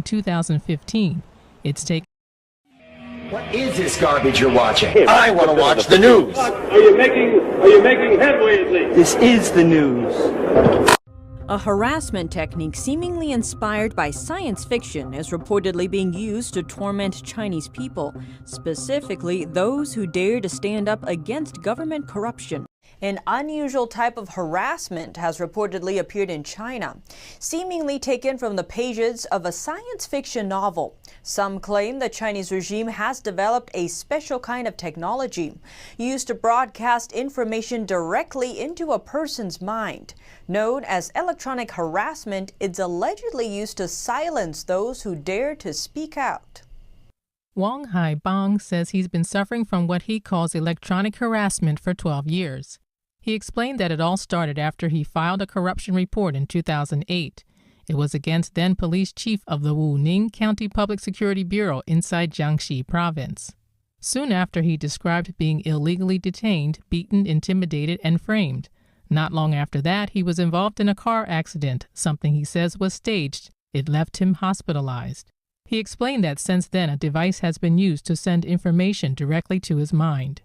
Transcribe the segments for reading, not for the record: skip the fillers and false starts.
2015. It's taken. What is this garbage you're watching? I want to watch the news. Are you making headway at least? This is the news. A harassment technique seemingly inspired by science fiction is reportedly being used to torment Chinese people, specifically those who dare to stand up against government corruption. An unusual type of harassment has reportedly appeared in China, seemingly taken from the pages of a science fiction novel. Some claim the Chinese regime has developed a special kind of technology used to broadcast information directly into a person's mind. Known as electronic harassment, it's allegedly used to silence those who dare to speak out. Wang Haibang says he's been suffering from what he calls electronic harassment for 12 years. He explained that it all started after he filed a corruption report in 2008. It was against then police chief of the Wuning County Public Security Bureau inside Jiangxi province. Soon after, he described being illegally detained, beaten, intimidated, and framed. Not long after that, he was involved in a car accident, something he says was staged. It left him hospitalized. He explained that since then, a device has been used to send information directly to his mind.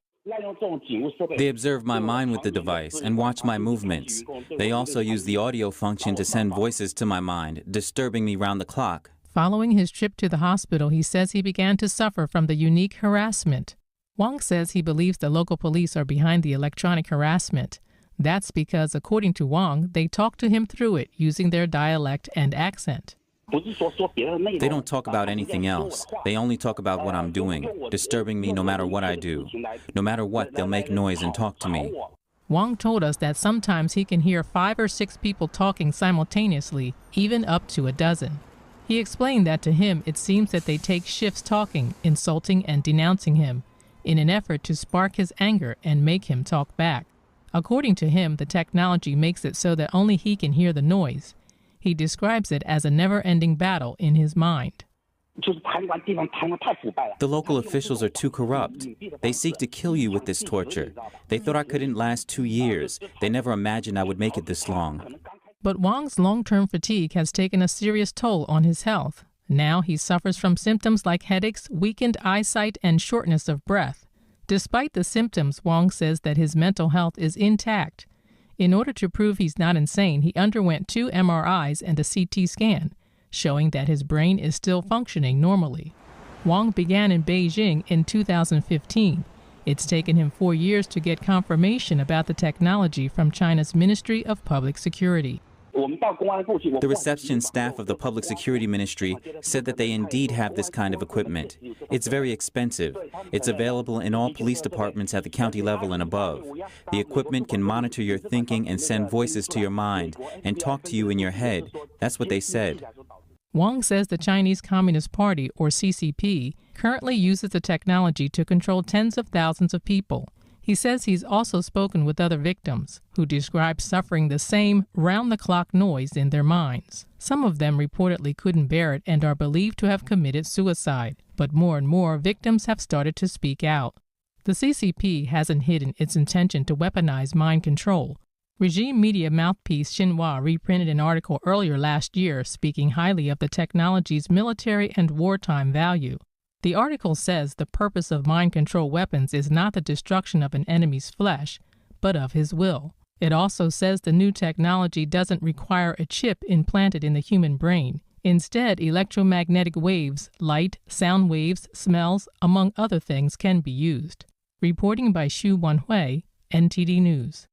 They observe my mind with the device and watch my movements. They also use the audio function to send voices to my mind, disturbing me round the clock. Following his trip to the hospital, he says he began to suffer from the unique harassment. Wang says he believes the local police are behind the electronic harassment. That's because, according to Wang, they talk to him through it using their dialect and accent. They don't talk about anything else. They only talk about what I'm doing, disturbing me no matter what I do. No matter what, they'll make noise and talk to me. Wang told us that sometimes he can hear 5 or 6 people talking simultaneously, even up to a dozen. He explained that to him it seems that they take shifts talking, insulting, and denouncing him, in an effort to spark his anger and make him talk back. According to him, the technology makes it so that only he can hear the noise. He describes it as a never-ending battle in his mind. The local officials are too corrupt. They seek to kill you with this torture. They thought I couldn't last 2 years. They never imagined I would make it this long. But Wang's long-term fatigue has taken a serious toll on his health. Now he suffers from symptoms like headaches, weakened eyesight, and shortness of breath. Despite the symptoms, Wang says that his mental health is intact. In order to prove he's not insane, he underwent 2 MRIs and a CT scan, showing that his brain is still functioning normally. Wang began in Beijing in 2015. It's taken him 4 years to get confirmation about the technology from China's Ministry of Public Security. The reception staff of the Public Security Ministry said that they indeed have this kind of equipment. It's very expensive. It's available in all police departments at the county level and above. The equipment can monitor your thinking and send voices to your mind and talk to you in your head. That's what they said. Wang says the Chinese Communist Party, or CCP, currently uses the technology to control tens of thousands of people. He says he's also spoken with other victims who describe suffering the same round-the-clock noise in their minds. Some of them reportedly couldn't bear it and are believed to have committed suicide, but more and more victims have started to speak out. The CCP hasn't hidden its intention to weaponize mind control. Regime media mouthpiece Xinhua reprinted an article earlier last year speaking highly of the technology's military and wartime value. The article says the purpose of mind control weapons is not the destruction of an enemy's flesh, but of his will. It also says the new technology doesn't require a chip implanted in the human brain. Instead, electromagnetic waves, light, sound waves, smells, among other things, can be used. Reporting by Xu Wanhui, NTD News.